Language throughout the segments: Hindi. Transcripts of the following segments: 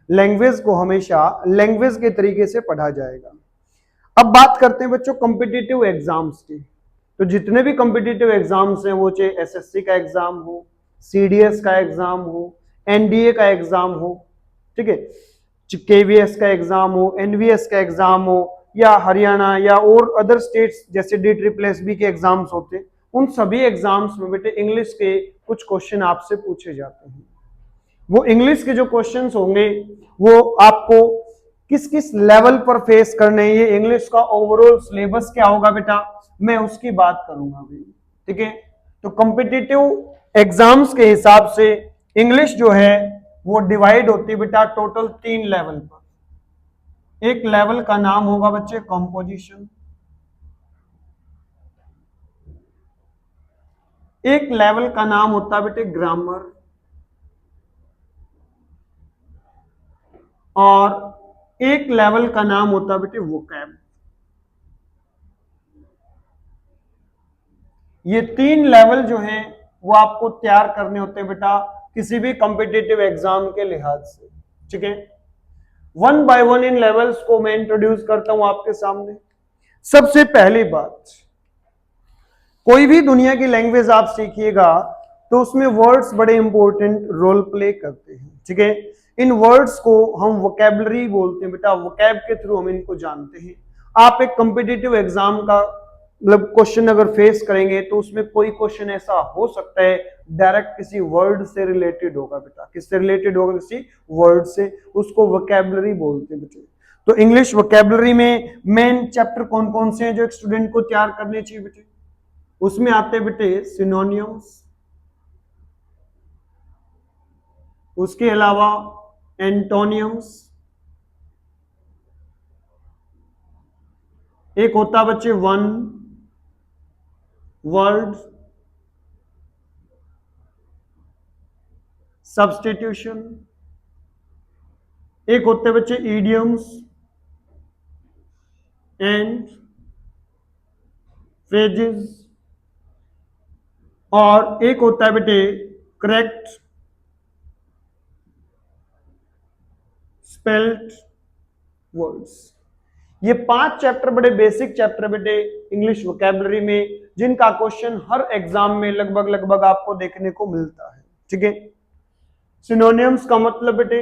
लैंग्वेज को हमेशा लैंग्वेज के तरीके से पढ़ा जाएगा। अब बात करते हैं बच्चों कॉम्पिटिटिव एग्जाम्स की। तो जितने भी कॉम्पिटिटिव एग्जाम्स हैं, वो चाहे एसएससी का एग्जाम हो, सीडीएस का एग्जाम हो, एनडीए का एग्जाम हो, ठीक है, केवीएस का एग्जाम हो, एनवीएस का एग्जाम हो, या हरियाणा या और अदर स्टेट्स जैसे DSSB के एग्जाम्स होते हैं, उन सभी एग्जाम्स में बेटे इंग्लिश के कुछ क्वेश्चन आपसे पूछे जाते हैं। वो इंग्लिश के जो क्वेश्चंस होंगे वो आपको किस किस लेवल पर फेस करने हैं, ये इंग्लिश का ओवरऑल सिलेबस क्या होगा बेटा, मैं उसकी बात करूंगा अभी, ठीक है। तो कॉम्पिटिटिव एग्जाम्स के हिसाब से इंग्लिश जो है वो डिवाइड होती है बेटा टोटल 3 लेवल पर। एक लेवल का नाम होगा बच्चे कॉम्पोजिशन, एक लेवल का नाम होता है बेटे ग्रामर, और एक लेवल का नाम होता है बेटे वोकैब। ये 3 लेवल जो हैं वो आपको तैयार करने होते हैं बेटा किसी भी कॉम्पिटिटिव एग्जाम के लिहाज से, ठीक है। One by one in levels को मैं इंट्रोड्यूस करता हूं आपके सामने। सबसे पहली बात, कोई भी दुनिया की लैंग्वेज आप सीखिएगा तो उसमें वर्ड्स बड़े इंपॉर्टेंट रोल प्ले करते हैं, ठीक है। इन वर्ड्स को हम वोकैबुलरी बोलते हैं बेटा, वोकैब के थ्रू हम इनको जानते हैं। आप एक कॉम्पिटिटिव एग्जाम का मतलब क्वेश्चन अगर फेस करेंगे तो उसमें कोई क्वेश्चन ऐसा हो सकता है डायरेक्ट किसी वर्ड से रिलेटेड होगा बेटा, किससे रिलेटेड होगा, किसी वर्ड से, उसको वोकैबुलरी बोलते हैं बेटे। तो इंग्लिश वोकैबुलरी में मेन चैप्टर कौन कौन से हैं जो एक स्टूडेंट को तैयार करने चाहिए बेटे, उसमें आते हैं बेटे सिनोनियम्स, उसके अलावा एंटोनियम्स, एक होता बच्चे वन वर्ड सब्स्टिट्यूशन, एक होते बच्चे इडियम्स एंड फ्रेजेस, और एक होता है बेटे करेक्ट स्पेल्ड वर्ड्स। ये 5 चैप्टर बड़े बेसिक चैप्टर बेटे इंग्लिश वोकैबुलरी में, जिनका क्वेश्चन हर एग्जाम में लगभग लगभग आपको देखने को मिलता है, ठीक है। सिनोनियम्स का मतलब बेटे,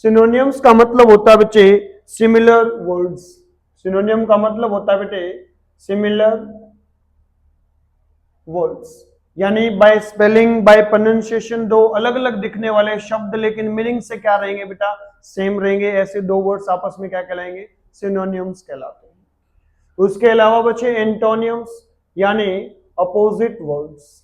सिनोनियम्स का मतलब होता है बच्चे सिमिलर वर्ड्स। सिनोनियम का मतलब होता है बेटे सिमिलर वर्ड्स, यानी बाय स्पेलिंग बाय प्रोनाउंसिएशन दो अलग अलग दिखने वाले शब्द लेकिन मीनिंग से क्या रहेंगे बेटा, सेम रहेंगे। ऐसे दो वर्ड्स आपस में क्या कहलाएंगे, सिनोनियम्स कहलाते हैं। उसके अलावा बच्चे एंटोनियम्स यानी अपोजिट वर्ड्स,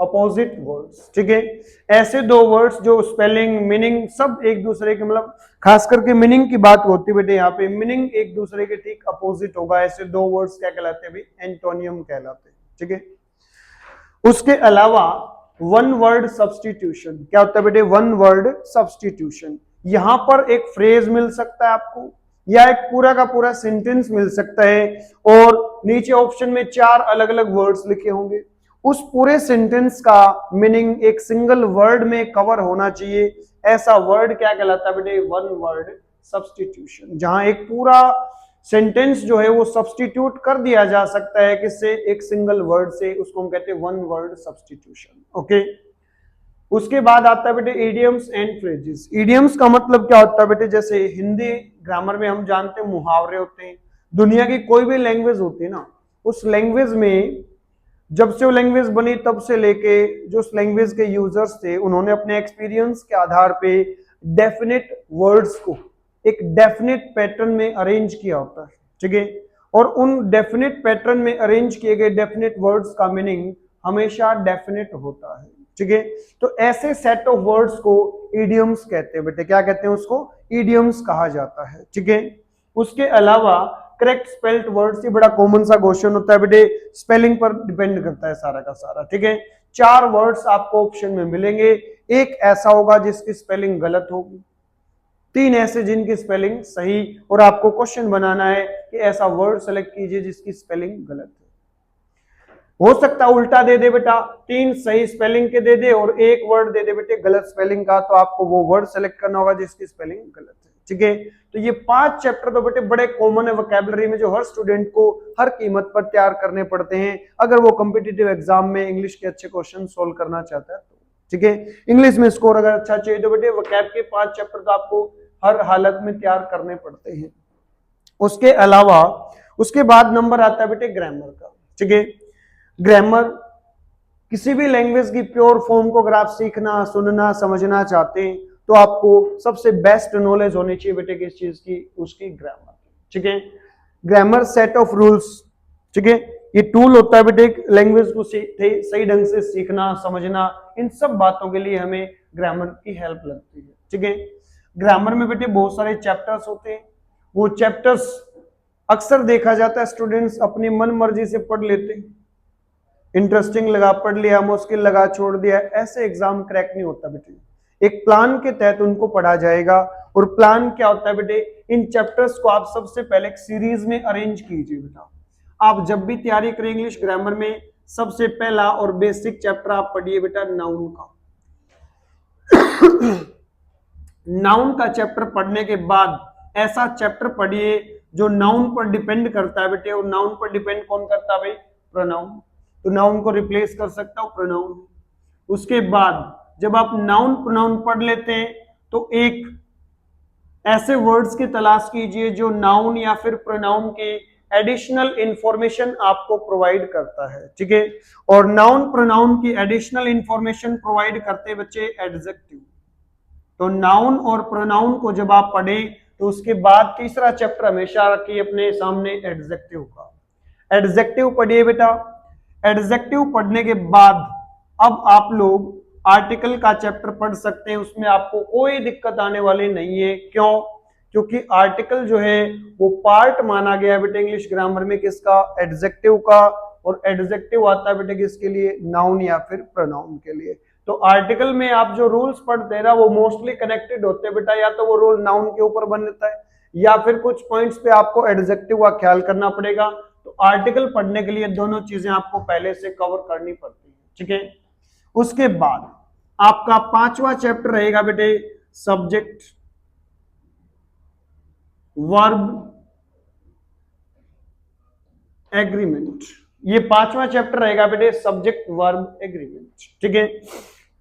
अपोजिट वर्ड्स, ठीक है। ऐसे दो वर्ड्स जो स्पेलिंग मीनिंग सब एक दूसरे के मतलब खास करके मीनिंग की बात होती है बेटे, यहाँ पे मीनिंग एक दूसरे के ठीक अपोजिट होगा, ऐसे दो वर्ड्स क्या कहलाते हैं भाई, एंटोनियम कहलाते हैं, ठीक है। उसके अलावा वन वर्ड सब्स्टिट्यूशन, क्या होता है बेटे, वन वर्ड सब्स्टिट्यूशन। यहां पर एक फ्रेज मिल सकता है आपको या एक पूरा का पूरा सेंटेंस मिल सकता है, और नीचे ऑप्शन में 4 अलग अलग वर्ड्स लिखे होंगे। उस पूरे सेंटेंस का मीनिंग एक सिंगल वर्ड में कवर होना चाहिए, ऐसा वर्ड क्या कहलाता है बेटे, वन वर्ड सब्स्टिट्यूशन। जहां एक पूरा सेंटेंस जो है वो सब्स्टिट्यूट कर दिया जा सकता है किससे, एक सिंगल वर्ड से, उसको हम कहते हैं वन वर्ड सब्स्टिट्यूशन, ओके। उसके बाद आता है बेटे इडियम्स एंड फ्रेजेस। इडियम्स का मतलब क्या होता है बेटे, जैसे हिंदी ग्रामर में हम जानते हैं मुहावरे होते हैं, दुनिया की कोई भी लैंग्वेज होती है ना, उस लैंग्वेज में जब से वो लैंग्वेज बनी तब से लेके जो उस लैंग्वेज के यूजर्स थे उन्होंने अपने एक्सपीरियंस के आधार पे डेफिनेट वर्ड्स को एक डेफिनेट पैटर्न में अरेंज किया होता है, ठीक है। और उन डेफिनेट पैटर्न में अरेंज किए गए डेफिनेट वर्ड्स का मीनिंग हमेशा डेफिनेट होता है, ठीक है। तो ऐसे सेट ऑफ वर्ड्स को इडियम्स कहते हैं बेटे, क्या कहते हैं उसको, इडियम्स कहा जाता है, ठीक है। उसके अलावा करेक्ट स्पेल्ड वर्ड्स, ये बड़ा कॉमन सा क्वेश्चन होता है बेटे, स्पेलिंग पर डिपेंड करता है सारा का सारा, ठीक है। 4 वर्ड्स आपको ऑप्शन में मिलेंगे, एक ऐसा होगा जिसकी स्पेलिंग गलत होगी, 3 ऐसे जिनकी स्पेलिंग सही, और आपको क्वेश्चन बनाना है कि ऐसा वर्ड सेलेक्ट कीजिए जिसकी स्पेलिंग गलत है। हो सकता है उल्टा दे दे बेटा, 3 सही स्पेलिंग के दे दे और एक वर्ड दे दे बेटे गलत स्पेलिंग का, तो आपको वो वर्ड सेलेक्ट करना होगा जिसकी स्पेलिंग गलत है। ठीक है, तो ये 5 चैप्टर तो बेटे बड़े कॉमन है वोकैबुलरी में, जो हर स्टूडेंट को हर कीमत पर तैयार करने पड़ते हैं अगर वो कॉम्पिटिटिव एग्जाम में इंग्लिश के अच्छे क्वेश्चन सोल्व करना चाहता है तो। ठीक है, इंग्लिश में स्कोर अगर अच्छा चाहिए तो बेटे वोकैब के 5 चैप्टर तो आपको हर हालत में तैयार करने पड़ते हैं। उसके अलावा उसके बाद नंबर आता है बेटे ग्रामर का। ठीक है, ग्रामर किसी भी लैंग्वेज की प्योर फॉर्म को अगर आप सीखना, सुनना, समझना चाहते हैं तो आपको सबसे बेस्ट नॉलेज होनी चाहिए बेटे किस चीज की, उसकी ग्रामर। ठीक है, ग्रामर सेट ऑफ रूल्स। ठीक है, ये टूल होता है बेटे लैंग्वेज को सही ढंग से सीखना, समझना, इन सब बातों के लिए हमें ग्रामर की हेल्प लगती है। ठीक है, ग्रामर में बेटे बहुत सारे चैप्टर्स होते हैं, वो चैप्टर्स अक्सर देखा जाता है स्टूडेंट्स अपनी मन मर्जी से पढ़ लेते हैं, इंटरेस्टिंग लगा पढ़ लिया, मुश्किल लगा छोड़ दिया, ऐसे एग्जाम क्रैक नहीं होता बेटे। एक प्लान के तहत उनको पढ़ा जाएगा, और प्लान क्या होता है बेटे, इन चैप्टर्स को आप सबसे पहले एक सीरीज में अरेंज कीजिए बेटा। आप जब भी तैयारी करें इंग्लिश ग्रामर में, सबसे पहला और बेसिक चैप्टर आप पढ़िए बेटा नाउन का। नाउन का चैप्टर पढ़ने के बाद ऐसा चैप्टर पढ़िए जो नाउन पर डिपेंड करता है बेटे, और नाउन पर डिपेंड कौन करता है भाई, प्रोनाउन। तो नाउन को रिप्लेस कर सकता हूं प्रोनाउन। उसके बाद जब आप नाउन प्रोनाउन पढ़ लेते हैं तो एक ऐसे वर्ड्स की तलाश कीजिए जो नाउन या फिर प्रोनाउन के एडिशनल इंफॉर्मेशन आपको प्रोवाइड करता है। ठीक है, और नाउन प्रोनाउन की एडिशनल इंफॉर्मेशन प्रोवाइड करते बच्चे एडजेक्टिव। तो नाउन और प्रोनाउन को जब आप पढ़ें तो उसके बाद तीसरा चैप्टर हमेशा रखिए अपने सामने एडजेक्टिव का। एडजेक्टिव पढ़िए बेटा। एडजेक्टिव पढ़ने के बाद अब आप लोग आर्टिकल का चैप्टर पढ़ सकते हैं, उसमें आपको कोई दिक्कत आने वाली नहीं है। क्यों? क्योंकि आर्टिकल जो है वो पार्ट माना गया है बेटे इंग्लिश ग्रामर में किसका, एडजेक्टिव का, और एडजेक्टिव आता है बेटे किसके लिए, नाउन या फिर प्रोनाउन के लिए। तो आर्टिकल में आप जो रूल्स पढ़ते हैं ना वो मोस्टली कनेक्टेड होते हैं बेटा, या तो वो रूल नाउन के ऊपर बनता है या फिर कुछ पॉइंट्स पे आपको एडजेक्टिव का ख्याल करना पड़ेगा। तो आर्टिकल पढ़ने के लिए दोनों चीजें आपको पहले से कवर करनी पड़ती है। ठीक है, उसके बाद आपका 5वां चैप्टर रहेगा बेटे सब्जेक्ट वर्ब एग्रीमेंट। ये 5वां चैप्टर रहेगा बेटे सब्जेक्ट वर्ब एग्रीमेंट। ठीक है,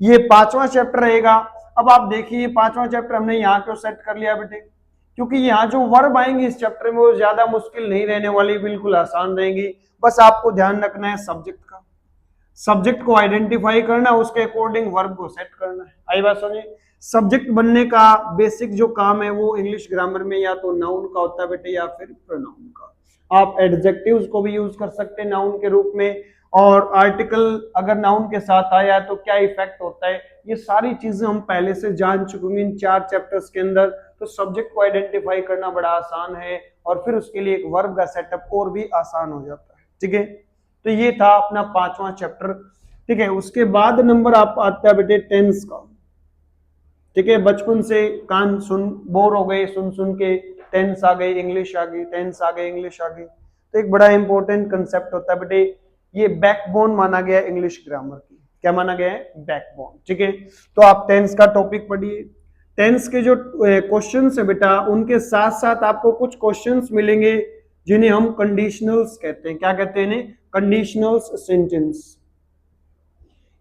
ये 5वां चैप्टर रहेगा। अब आप देखिए 5वां चैप्टर हमने यहाँ क्यों सेट कर लिया बेटे, क्योंकि यहाँ जो वर्ब आएंगी इस चैप्टर में वो ज्यादा मुश्किल नहीं रहने वाली, बिल्कुल आसान रहेंगी। बस आपको ध्यान रखना है सब्जेक्ट का, सब्जेक्ट को आइडेंटिफाई करना, उसके अकॉर्डिंग वर्ब को सेट करना है। आई बात समझे। सब्जेक्ट बनने का बेसिक जो काम है वो इंग्लिश ग्रामर में या तो नाउन का होता है बेटे या फिर प्रोनाउन का। आप एडजेक्टिव्स को भी यूज कर सकते हैं नाउन के रूप में, और आर्टिकल अगर नाउन के साथ आया तो क्या इफेक्ट होता है, ये सारी चीजें हम पहले से जान चुके हैं इन 4 चैप्टर्स के अंदर। तो सब्जेक्ट को आइडेंटिफाई करना बड़ा आसान है, और फिर उसके लिए एक वर्ब का सेटअप और भी आसान हो जाता है। ठीक है, तो ये था अपना 5वां चैप्टर। ठीक है, उसके बाद नंबर आप आता है बेटे टेंस का। ठीक है, बचपन से कान सुन बोर हो गए सुन सुन के, टेंस आ गई इंग्लिश आ गई, टेंस आ गई इंग्लिश आ गई। तो एक बड़ा इंपॉर्टेंट कंसेप्ट होता है बेटे, ये बैकबोन माना गया है इंग्लिश ग्रामर की। क्या माना गया है? बैकबोन। ठीक है, तो आप टेंस का टॉपिक पढ़िए। टेंस के जो क्वेश्चंस है बेटा उनके साथ साथ आपको कुछ क्वेश्चंस मिलेंगे जिन्हें हम कंडीशनल्स कहते हैं। क्या कहते हैं? Conditionals sentence.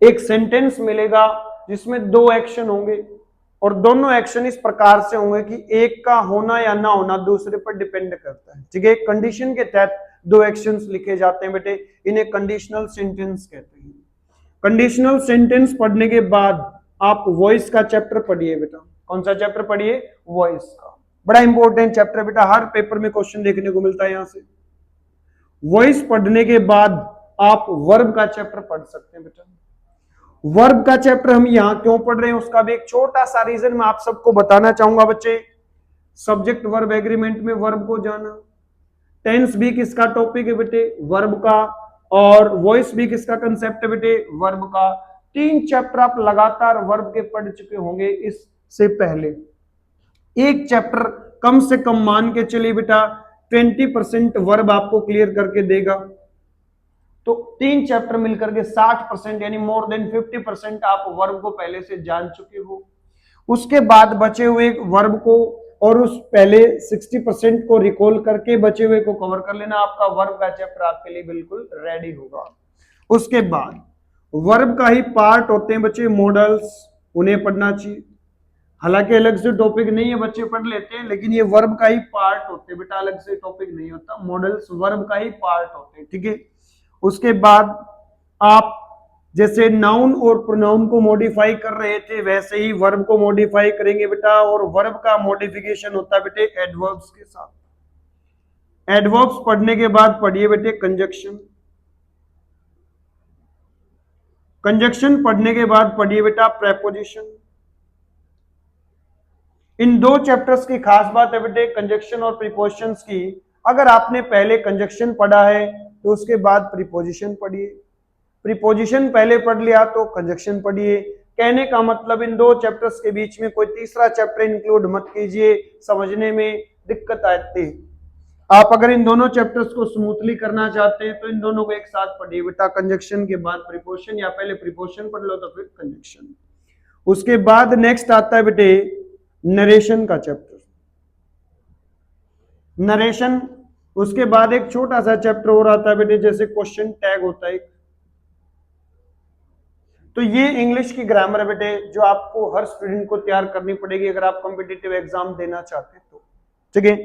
एक सेंटेंस मिलेगा जिसमें 2 एक्शन होंगे, और दोनों एक्शन इस प्रकार से होंगे कि एक का होना या ना होना दूसरे पर डिपेंड करता है। ठीक है, कंडीशन के तहत 2 एक्शंस लिखे जाते हैं बेटे, इन्हें कंडीशनल सेंटेंस कहते हैं। कंडीशनल सेंटेंस पढ़ने के बाद आप वॉइस का चैप्टर पढ़िए बेटा। कौन सा चैप्टर पढ़िए? वॉइस का। बड़ा इंपॉर्टेंट चैप्टर बेटा, हर पेपर में क्वेश्चन देखने को मिलता है यहां से। वॉइस पढ़ने के बाद आप वर्ब का चैप्टर पढ़ सकते हैं बेटा। वर्ब का चैप्टर हम यहां क्यों पढ़ रहे हैं उसका भी एक छोटा सा रीजन मैं आप सबको बताना चाहूंगा बच्चे। सब्जेक्ट वर्ब एग्रीमेंट में वर्ब को जाना, टेंस भी किसका टॉपिक है बेटे? वर्ब का, और वॉइस भी किसका कंसेप्ट है बेटे? वर्ब का। 3 चैप्टर आप लगातार वर्ब के पढ़ चुके होंगे इससे पहले। एक चैप्टर कम से कम मान के चलिए बेटा 20% वर्ब आपको क्लियर करके देगा। तो 3 चैप्टर मिलकर के 60% यानी मोर देन 50% आप वर्ब को पहले से जान चुके हो। उसके बाद बचे हुए वर्ब को और उस पहले 60% को रिकॉल करके बचे हुए को कवर कर लेना, आपका वर्ब का चैप्टर आपके लिए बिल्कुल रेडी होगा। उसके बाद वर्ब का ही पार्ट होते हैं बच्चे मॉडल्स, उन्हें पढ़ना चाहिए। हालांकि अलग से टॉपिक नहीं है, बच्चे पढ़ लेते हैं, लेकिन ये वर्ब का ही पार्ट होते हैं बेटा, अलग से टॉपिक नहीं होता, मॉडल्स वर्ब का ही पार्ट होते हैं, ठीक है। उसके बाद आप जैसे नाउन और प्रोनाउन को मॉडिफाई कर रहे थे वैसे ही वर्ब को मॉडिफाई करेंगे बेटा, और वर्ब का मॉडिफिकेशन होता है बेटे एडवर्ब्स के साथ। एडवर्ब्स पढ़ने के बाद पढ़िए बेटे कंजक्शन। कंजक्शन पढ़ने के बाद पढ़िए बेटा प्रेपोजिशन। इन 2 चैप्टर्स की खास बात है बेटे कंजक्शन और प्रीपोजिशंस की। अगर आपने पहले कंजक्शन पढ़ा है तो उसके बाद प्रीपोजिशन पढ़िए, प्रीपोजिशन पहले पढ़ लिया तो कंजक्शन पढ़िए। कहने का मतलब इन 2 चैप्टर्स के बीच में कोई तीसरा चैप्टर इंक्लूड मत कीजिए, समझने में दिक्कत आती है। आप अगर इन दोनों चैप्टर्स को स्मूथली करना चाहते हैं तो इन दोनों को एक साथ पढ़िए बेटा, कंजक्शन के बाद प्रीपोजिशन, या पहले प्रीपोजिशन पढ़ लो तो फिर कंजक्शन। उसके बाद नेक्स्ट आता है बेटे नरेशन का चैप्टर, नरेशन। उसके बाद एक छोटा सा चैप्टर और आता है बेटे जैसे क्वेश्चन टैग होता है। तो ये इंग्लिश की ग्रामर है बेटे जो आपको हर स्टूडेंट को तैयार करनी पड़ेगी अगर आप कॉम्पिटिटिव एग्जाम देना चाहते हैं तो, ठीक है।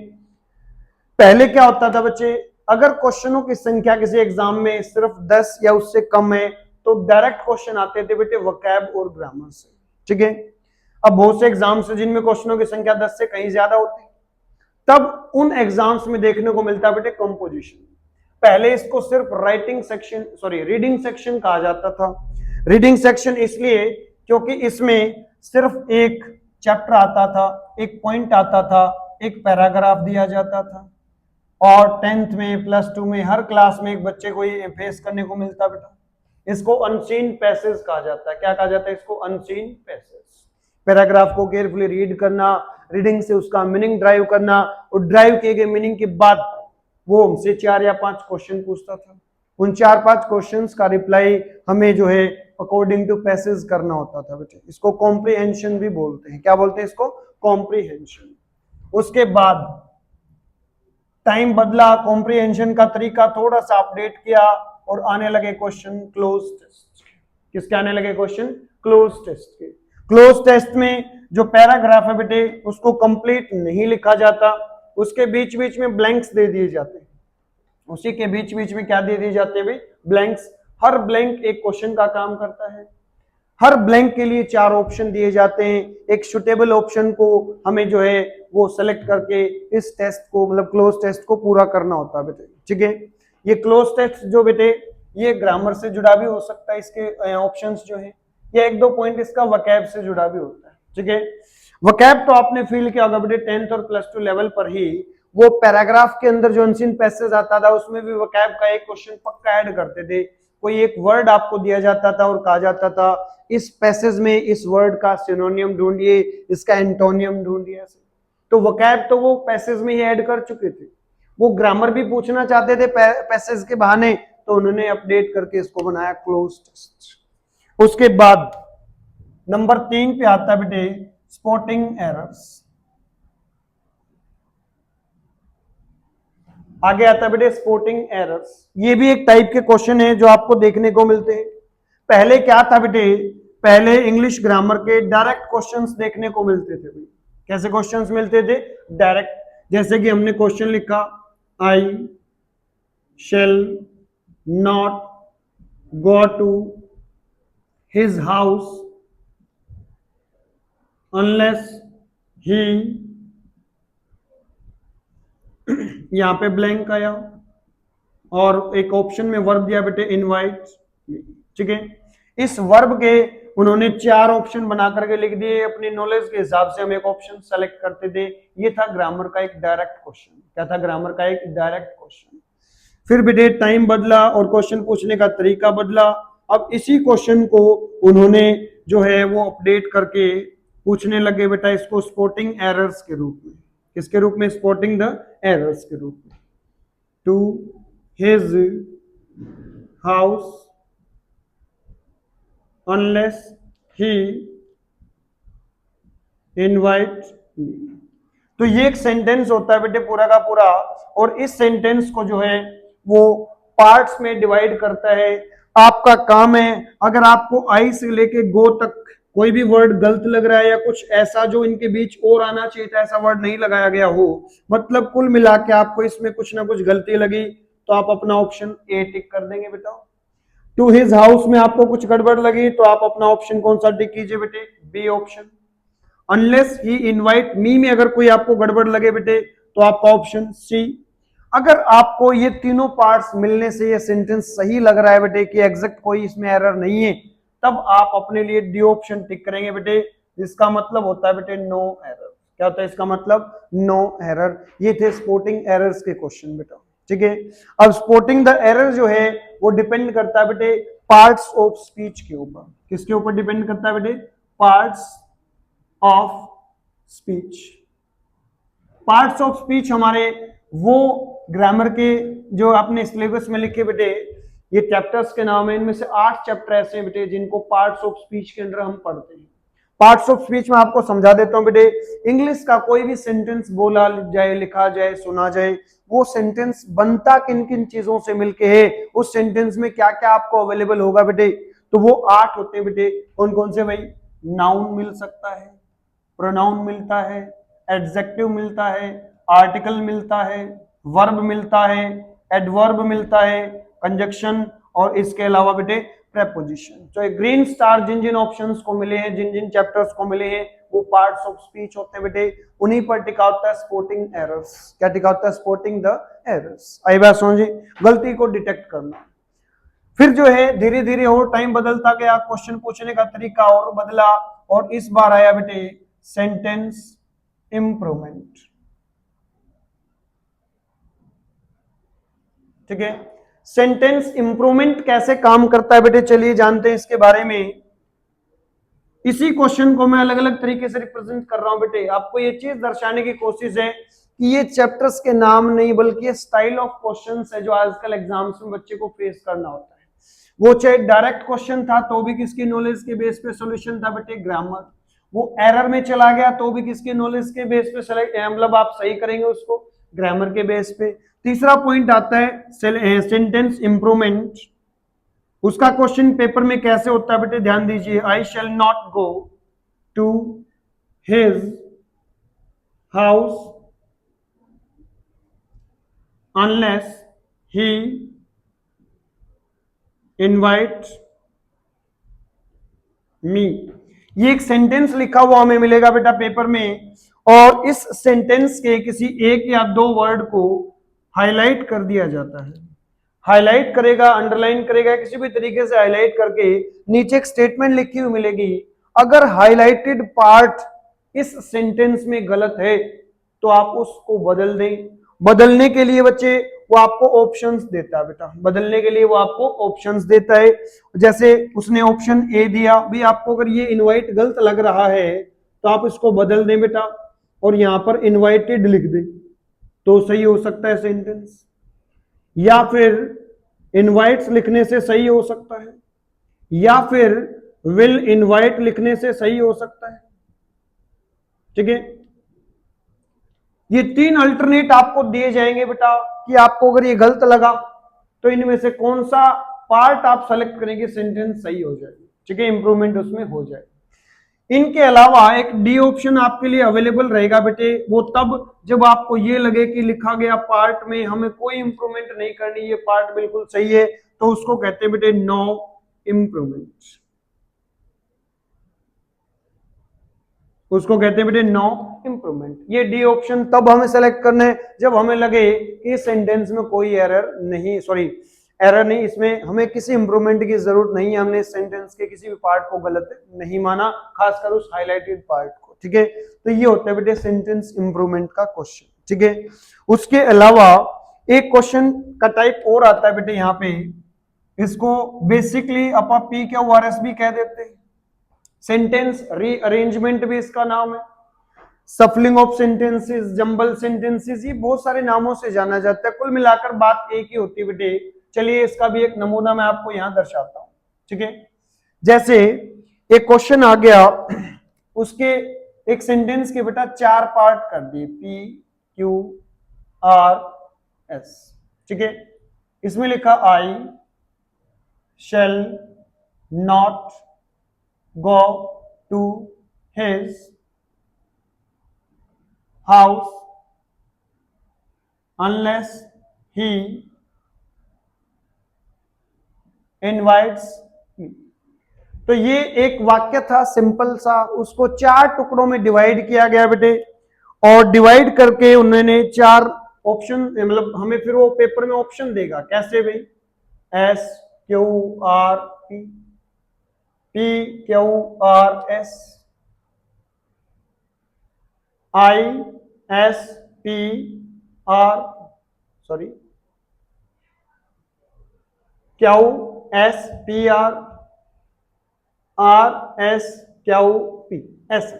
पहले क्या होता था बच्चे, अगर क्वेश्चनों की संख्या किसी एग्जाम में सिर्फ 10 या उससे कम है तो डायरेक्ट क्वेश्चन आते थे बेटे वोकैब और ग्रामर से, ठीक है। अब बहुत से एग्जाम्स है जिनमें क्वेश्चनों की संख्या 10 से कहीं ज्यादा होती है, तब उन एग्जाम्स में देखने को मिलता है बेटे कंपोजिशन। पहले इसको सिर्फ राइटिंग सेक्शन रीडिंग सेक्शन कहा जाता था। रीडिंग सेक्शन इसलिए क्योंकि इसमें सिर्फ एक चैप्टर आता था, एक पॉइंट आता था, एक पैराग्राफ दिया जाता था, और 10th में +2 में हर क्लास में एक बच्चे को ये फेस करने को मिलता बेटा। इसको अनसीन पैसेज कहा जाता है। क्या कहा जाता है इसको? Unseen passage. पैराग्राफ को केयरफुली रीड करना, रीडिंग से उसका मीनिंग ड्राइव करना, और ड्राइव किए गए मीनिंग के बाद वो हमसे 4 या 5 क्वेश्चन पूछता था। उन 4-5 क्वेश्चंस का रिप्लाई हमें जो है अकॉर्डिंग टू पैसेज करना होता था बेटे। इसको कॉम्प्रिहेंशन भी बोलते हैं। क्या बोलते हैं इसको? कॉम्प्रिहेंशन। उसके बाद टाइम बदला, कॉम्प्रिहेंशन का तरीका थोड़ा सा अपडेट किया, और आने लगे क्वेश्चन क्लोज टेस्ट। किसके आने लगे क्वेश्चन? क्लोज टेस्ट के। क्लोज टेस्ट में जो पैराग्राफ है बेटे उसको कंप्लीट नहीं लिखा जाता, उसके बीच बीच में ब्लैंक्स दे दिए जाते हैं। उसी के बीच बीच में क्या दे दिए जाते हैं? ब्लैंक्स। हर ब्लैंक एक क्वेश्चन का काम करता है। हर ब्लैंक के लिए 4 ऑप्शन दिए जाते हैं। एक सुटेबल ऑप्शन को हमें जो है वो सेलेक्ट करके इस टेस्ट को मतलब क्लोज टेस्ट को पूरा करना होता है बेटे, ठीक है। ये क्लोज टेस्ट जो बेटे ये ग्रामर से जुड़ा भी हो सकता है, इसके ऑप्शंस जो है, या 1-2 पॉइंट इसका वकैब से जुड़ा भी होता है, ठीक है। वकैब तो आपने फील किया होगा बेटे 10th और +2 लेवल पर ही, वो पैराग्राफ के अंदर जो अनसीन पैसेज आता था उसमें भी वकैब का एक क्वेश्चन पक्का ऐड करते थे। कोई एक वर्ड आपको दिया जाता था और कहा जाता था इस पैसेज में इस वर्ड का सिनोनियम ढूंढिए, इसका एंटोनियम ढूंढिए। तो वोकैब तो वो पैसेज में ही ऐड कर चुके थे। वो ग्रामर भी पूछना चाहते थे पैसेज के बहाने, तो उन्होंने अपडेट करके इसको बनाया क्लोज टेस्ट। उसके बाद नंबर 3 पे आता बेटे स्पॉटिंग एरर्स। आगे आता बेटे स्पॉटिंग एरर्स। ये भी एक टाइप के क्वेश्चन है जो आपको देखने को मिलते हैं। पहले क्या था बेटे, पहले इंग्लिश ग्रामर के डायरेक्ट क्वेश्चंस देखने को मिलते थे। कैसे क्वेश्चंस मिलते थे? डायरेक्ट। जैसे कि हमने क्वेश्चन लिखा I shall not go to his house unless he, यहां पे ब्लैंक आया, और एक ऑप्शन में वर्ब दिया बेटे इनवाइट, ठीक है। इस वर्ब के उन्होंने 4 ऑप्शन बना करके लिख दिए। अपनी नॉलेज के हिसाब से हम एक ऑप्शन सेलेक्ट करते थे। ये था ग्रामर का एक डायरेक्ट क्वेश्चन। क्या था? ग्रामर का एक डायरेक्ट क्वेश्चन। फिर बेटे टाइम बदला और क्वेश्चन पूछने का तरीका बदला। अब इसी क्वेश्चन को उन्होंने जो है वो अपडेट करके पूछने लगे बेटा इसको स्पॉटिंग एरर्स के रूप में। किसके रूप में? स्पॉटिंग द एरर्स के रूप में। To his house unless he invite me. तो ये एक सेंटेंस होता है बेटे पूरा का पूरा, और इस सेंटेंस को जो है वो पार्ट्स में डिवाइड करता है। आपका काम है, अगर आपको आई से लेके गो तक कोई भी वर्ड गलत लग रहा है या कुछ ऐसा जो इनके बीच और आना चाहिए था ऐसा वर्ड नहीं लगाया गया हो, मतलब कुल मिला के आपको इसमें कुछ ना कुछ गलती लगी, तो आप अपना ऑप्शन ए टिक कर देंगे बेटा। टू हिज हाउस में आपको कुछ गड़बड़ लगी तो आप अपना ऑप्शन कौन सा टिक कीजिए बेटे, B option. Unless he invite me में अगर कोई आपको गड़बड़ लगे बेटे तो आपका ऑप्शन सी। अगर आपको ये तीनों पार्ट्स मिलने से ये सेंटेंस सही लग रहा है बेटे कि एग्जैक्ट कोई इसमें एरर नहीं है, तब आप अपने लिए डी ऑप्शन टिक करेंगे बेटे, जिसका मतलब होता है बेटे नो एरर। क्या होता है इसका मतलब, नो एरर। ये थे स्पोर्टिंग एरर्स के क्वेश्चन बेटा, ठीक है। अब स्पोर्टिंग द एरर जो है वो डिपेंड करता है बेटे पार्ट्स ऑफ स्पीच के ऊपर। किसके ऊपर डिपेंड करता है बेटे, parts of speech. Parts of speech हमारे वो ग्रामर के जो अपने सिलेबस में लिखे बेटे, ये चैप्टर्स के नाम है, इनमें से 8 चैप्टर ऐसे हैं बेटे जिनको पार्ट्स ऑफ स्पीच के अंदर हम पढ़ते हैं। पार्ट्स ऑफ स्पीच में आपको समझा देता हूं बेटे, इंग्लिश का कोई भी सेंटेंस बोला जाए, लिखा जाए, सुना जाए, वो सेंटेंस बनता किन किन चीजों से मिलके है, उस सेंटेंस में क्या क्या आपको अवेलेबल होगा बेटे, तो वो 8 होते हैं बेटे। कौन कौन से भाई, नाउन मिल सकता है, प्रोनाउन मिलता है, एडजेक्टिव मिलता है, आर्टिकल मिलता है, वर्ब मिलता है, एडवर्ब मिलता है, कंजक्शन, और इसके अलावा बेटे प्रेपोजिशन। तो ग्रीन स्टार जिन जिन ऑप्शंस को मिले हैं, जिन जिन चैप्टर्स को मिले हैं, वो पार्ट्स ऑफ स्पीच होते हैं बेटे। उन्हीं पर टिका होता है स्पोर्टिंग एरर्स। क्या टिका होता है, स्पोर्टिंग द एरर्स। आई बात समझी, गलती को डिटेक्ट करना। फिर जो है धीरे धीरे और टाइम बदलता गया, क्वेश्चन पूछने का तरीका और बदला, और इस बार आया बेटे सेंटेंस इंप्रूवमेंट। ठीक है, सेंटेंस इंप्रूवमेंट कैसे काम करता है बेटे, चलिए जानते हैं इसके बारे में। इसी क्वेश्चन को मैं अलग अलग तरीके से रिप्रेजेंट कर रहा हूं बेटे, आपको ये चीज दर्शाने की कोशिश है कि ये चैप्टर्स के नाम नहीं बल्कि ये स्टाइल ऑफ क्वेश्चंस है जो आजकल एग्जाम्स में बच्चे को फेस करना होता है। वो चाहे डायरेक्ट क्वेश्चन था तो भी किसकी नॉलेज के बेस पे सॉल्यूशन था बेटे, ग्रामर। वो एरर में चला गया तो भी किसके नॉलेज के बेस पे मतलब आप सही करेंगे उसको, ग्रामर के बेस पे। तीसरा पॉइंट आता है सेंटेंस इंप्रूवमेंट। उसका क्वेश्चन पेपर में कैसे होता है बेटे, ध्यान दीजिए। I shall not go to his house unless he invite me. ये एक सेंटेंस लिखा हुआ हमें मिलेगा बेटा पेपर में, और इस सेंटेंस के किसी एक या दो वर्ड को हाईलाइट कर दिया जाता है। हाईलाइट करेगा, अंडरलाइन करेगा, किसी भी तरीके से हाईलाइट करके नीचे एक स्टेटमेंट लिखी हुई मिलेगी। अगर हाईलाइटेड पार्ट इस सेंटेंस में गलत है तो आप उसको बदल दें। बदलने के लिए बच्चे वो आपको ऑप्शंस देता है बेटा, बदलने के लिए वो आपको ऑप्शंस देता है। जैसे उसने ऑप्शन ए दिया, भी आपको अगर ये इनवाइट गलत लग रहा है तो आप इसको बदल दें बेटा, और यहां पर इनवाइटेड लिख दें तो सही हो सकता है सेंटेंस, या फिर इनवाइट्स लिखने से सही हो सकता है, या फिर विल इनवाइट लिखने से सही हो सकता है। ठीक है, ये 3 अल्टरनेट आपको दिए जाएंगे बेटा कि आपको अगर ये गलत लगा तो इनमें से कौन सा पार्ट आप सेलेक्ट करेंगे, सेंटेंस सही हो जाएगी। ठीक है, इंप्रूवमेंट उसमें हो जाए। इनके अलावा एक डी ऑप्शन आपके लिए अवेलेबल रहेगा बेटे, वो तब जब आपको ये लगे कि लिखा गया पार्ट में हमें कोई इंप्रूवमेंट नहीं करनी, ये पार्ट बिल्कुल सही है, तो उसको कहते हैं बेटे नो इंप्रूवमेंट। उसको कहते हैं बेटे नो इंप्रूवमेंट। ये डी ऑप्शन तब हमें सेलेक्ट करना है जब हमें लगे कि सेंटेंस में कोई एरर नहीं, एरर नहीं, इसमें हमें किसी इंप्रूवमेंट की जरूरत नहीं है, हमने इस सेंटेंस के किसी भी पार्ट को गलत नहीं माना, खासकर उस हाईलाइटेड पार्ट को। ठीक है, तो ये होता है बेटे सेंटेंस इंप्रूवमेंट का क्वेश्चन। ठीक है, उसके अलावा एक क्वेश्चन का टाइप और आता है बेटे यहाँ पे, इसको बेसिकली अपा पी क्यू आर एस भी कह देते हैं, सेंटेंस रीअरेंजमेंट भी इसका नाम है, सफलिंग ऑफ सेंटेंसेस, जंबल सेंटेंसेस, ये बहुत सारे नामों से जाना जाता है। कुल मिलाकर बात एक ही होती है बेटे चलिए इसका भी एक नमूना मैं आपको यहां दर्शाता हूं, ठीक है। जैसे एक क्वेश्चन आ गया, उसके एक सेंटेंस के बेटा 4 पार्ट कर दिए, PQRS, ठीक है। इसमें लिखा I shall not go to his house unless he invites me. तो ये एक वाक्य था सिंपल सा, उसको 4 टुकड़ों में डिवाइड किया गया बेटे, और डिवाइड करके उन्होंने 4 ऑप्शन, मतलब हमें फिर वो पेपर में ऑप्शन देगा, कैसे भाई, SQRP, PQRS, QSPR, RSQP, ऐसे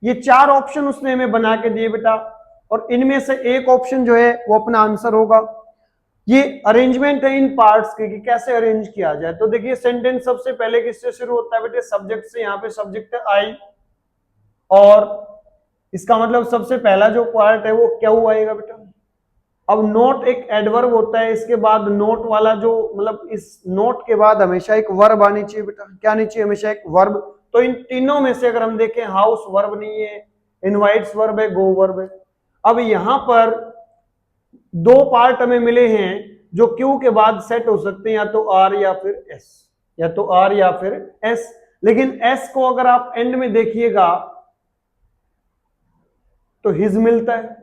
ये 4 ऑप्शन उसने हमें बना के दिए बेटा, और इनमें से एक ऑप्शन जो है वो अपना आंसर होगा। ये अरेंजमेंट है इन पार्ट्स के कि कैसे अरेंज किया जाए। तो देखिए सेंटेंस सबसे पहले किससे शुरू होता है बेटे, सब्जेक्ट से। यहाँ पे सब्जेक्ट है आई, और इसका मतलब सबसे पहला जो पार्ट है वो क्यू आएगा बेटा। अब नोट एक एडवर्ब होता है, इसके बाद नोट वाला जो, मतलब इस नोट के बाद हमेशा एक वर्ब आनी चाहिए बेटा। क्या आनी चाहिए, हमेशा एक वर्ब। तो इन तीनों में से अगर हम देखें, हाउस वर्ब नहीं है, इनवाइट्स वर्ब है, गो वर्ब है। अब यहां पर 2 पार्ट हमें मिले हैं जो क्यू के बाद सेट हो सकते हैं, या तो आर या फिर एस, या तो आर या फिर एस। लेकिन एस को अगर आप एंड में देखिएगा तो हिज मिलता है,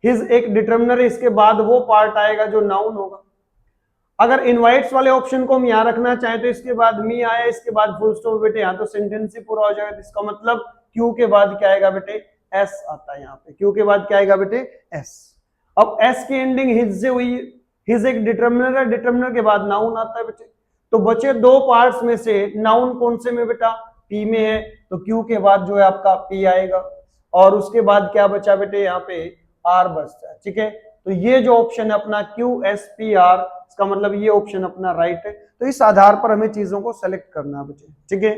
हिज एक डिटर्मिनर है, इसके बाद वो पार्ट आएगा जो नाउन होगा। अगर इनवाइट्स वाले ऑप्शन को हम यहां रखना चाहें तो इसके बाद मी आया, इसके बाद फुल स्टॉप बेटे, यहां तो सेंटेंस ही पूरा हो जाएगा। इसका मतलब क्यू के बाद क्या आएगा बेटे, एस आता है। यहाँ पे क्यू के बाद क्या आएगा बेटे, एस। अब एस की एंडिंग हिज से हुई, हिज एक डिटर्मिनर है, डिटर्मिनर के बाद नाउन आता है बेटे। तो बचे 2 पार्ट्स में से नाउन कौन से में बेटा, पी में है, तो क्यू के बाद जो है आपका पी आएगा, और उसके बाद क्या बचा बेटे, यहाँ पे आर बचता है, ठीक है। तो ये जो ऑप्शन है अपना QSPR, इसका मतलब ये ऑप्शन अपना राइट है। तो इस आधार पर हमें चीजों को सेलेक्ट करना है बेटे, ठीक है।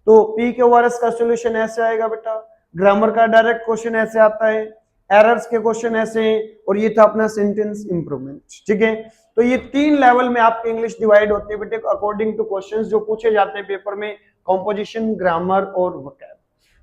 तो PQRS का सोल्यूशन ऐसे आएगा बेटा, ग्रामर का डायरेक्ट क्वेश्चन ऐसे आता है, एरर्स के क्वेश्चन ऐसे हैं, और ये था अपना सेंटेंस इंप्रूवमेंट, ठीक है। तो ये 3 लेवल में आपकी इंग्लिश डिवाइड होती है बेटे, अकॉर्डिंग टू क्वेश्चंस जो पूछे जाते हैं पेपर में, कंपोजिशन, ग्रामर और वोकैब।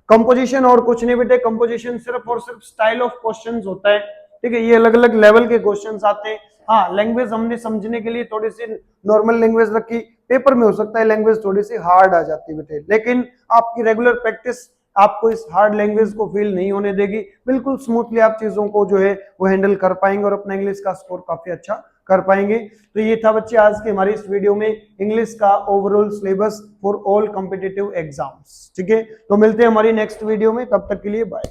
कंपोजिशन और कुछ नहीं बेटे, कंपोजिशन सिर्फ और सिर्फ स्टाइल ऑफ क्वेश्चंस होता है, ठीक है। ये अलग अलग लेवल के क्वेश्चंस आते हैं। हाँ, लैंग्वेज हमने समझने के लिए थोड़ी सी नॉर्मल लैंग्वेज रखी, पेपर में हो सकता है लैंग्वेज थोड़ी सी हार्ड आ जाती है बेटे, लेकिन आपकी रेगुलर प्रैक्टिस आपको इस हार्ड लैंग्वेज को फील नहीं होने देगी। बिल्कुल स्मूथली आप चीजों को जो है वो हैंडल कर पाएंगे और अपना इंग्लिश का स्कोर काफी अच्छा कर पाएंगे। तो ये था बच्चे आज के हमारी इस वीडियो में इंग्लिश का overall syllabus for all competitive exams, ठीक है। तो मिलते हैं हमारी नेक्स्ट वीडियो में, तब तक के लिए बाय।